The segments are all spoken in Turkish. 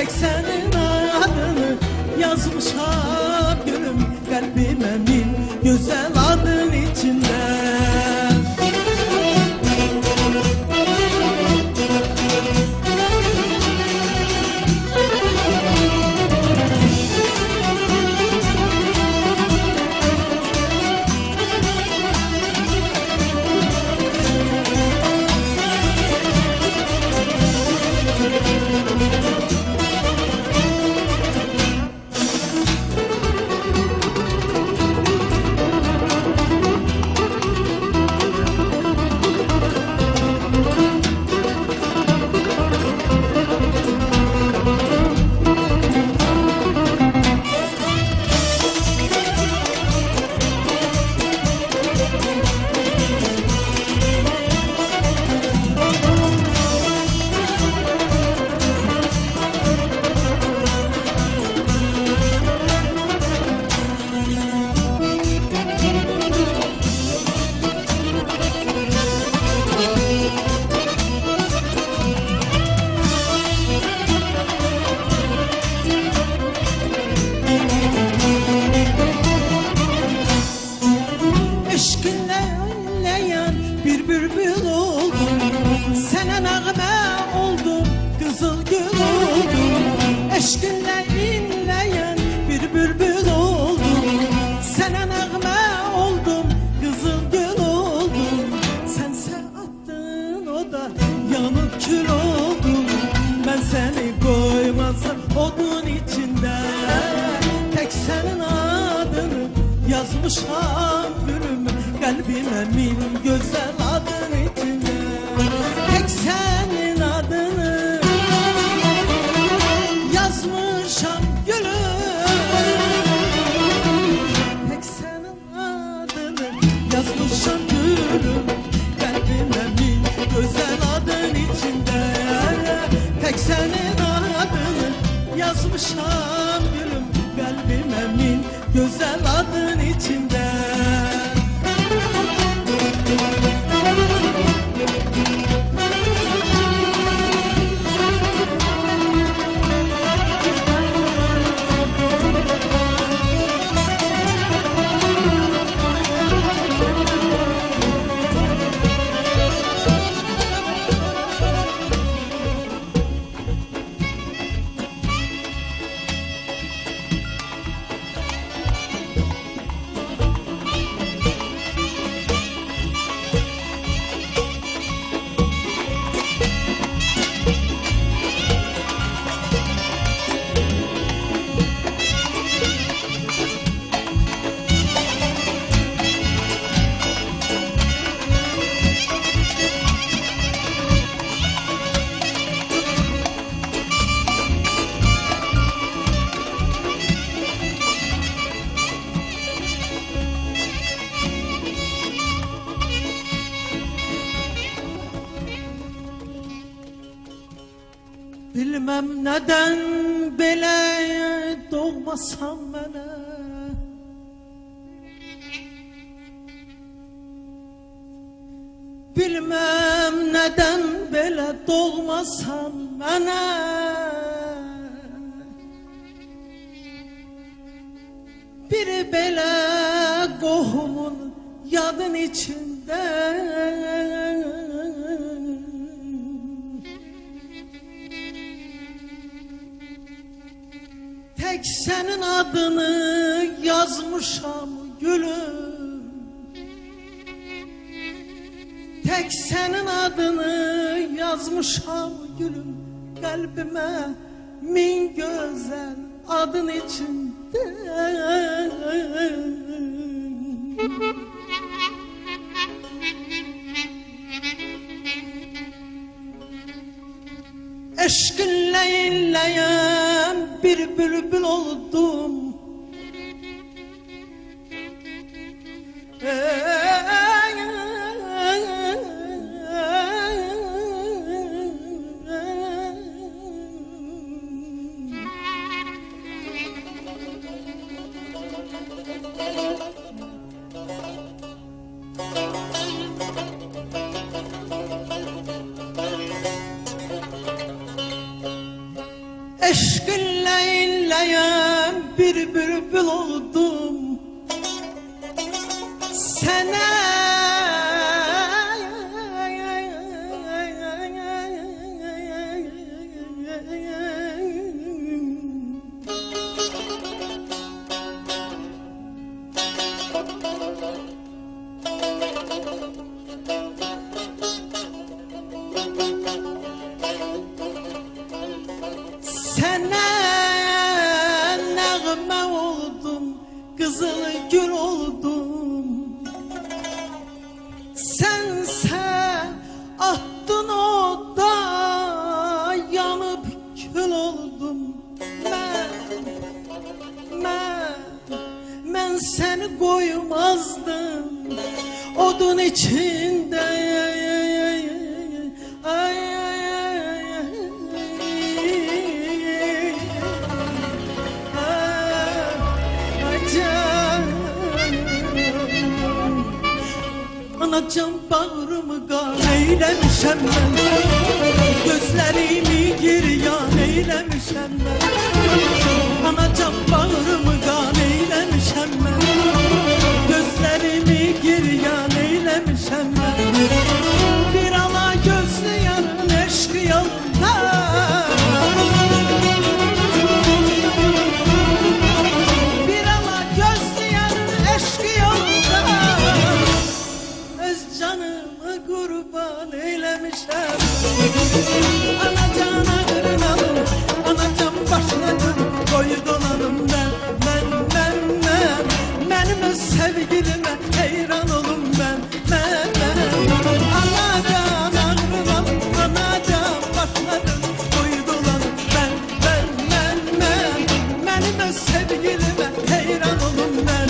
tek senin adını yazmışam gülüm kalbime min güzel adın içinde. Eşkinle önleyen bir bülbül oldum, sana nağme oldum, kızıl gül oldum. Eşkinle inleyen bir bülbül oldum, sana nağme oldum, kızıl gül oldum. Sense attın o da yanıp kül oldum, ben seni koymazsam odun içinde. Tek senin adını yazmışam gülüm kalbime min güzel adın içinde. Tek senin adını yazmışam gülüm, tek senin adını yazmışam gülüm kalbime min güzel adın içinde. Tek senin adını yazmışam gülüm kalbime min güzel adın içinde. Bilmem neden böyle doğmasam mənə, bilmem neden böyle doğmasam mənə. Biri belə qohumun yadın içinde, tek senin adını yazmışam gülüm, tek senin adını yazmışam gülüm kalbime min güzel adın içinde. Eşkinle inleyen bir bülbül oldum, Eşkınla inleyen bir bülbül oldum. Sana Sana nəğmə oldum, qızıl gül oldum. Sənsə attın oda, yanıb kül oldum. Mən səni qoymazdım odun içində. Anacan bağrımı qan eyləmişəm mən, gözlərimi giryan eyləmişəm mən. Anacan bağrımı qan eyləmişəm mən, gözlərimi giryan eyləmişəm mən. Bir ala gözlü yarın eşqi yolunda, bir ala gözlü yarın eşqi yolunda. Öz canımı qurban eyləmişəm. Anacan ağrın alım, anacan başladım, qoy dolanım mən. Mənim öz sevgilimə heyran olum mən. Anacan ağrın alım, anacan başladım, qoy dolanım mən. Mənim öz sevgilimə heyran olum mən.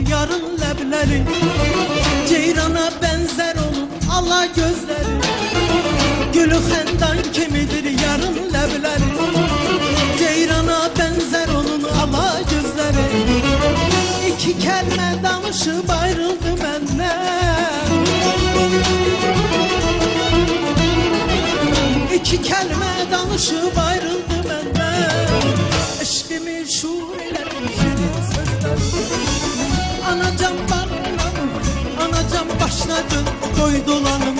Yarın ləbləri ceyrana benzer onun ala gözləri. Gülü xəndan kimidir yarın ləbləri, ceyrana benzer onun ala gözləri. İki kəlmə danışıb ayrıldı məndən, İki kəlmə danışıb ayrıldı məndən. Eşqimi şuur elədi şirin sözlər. Anacan bağrına, anacan başladı, koy dolanım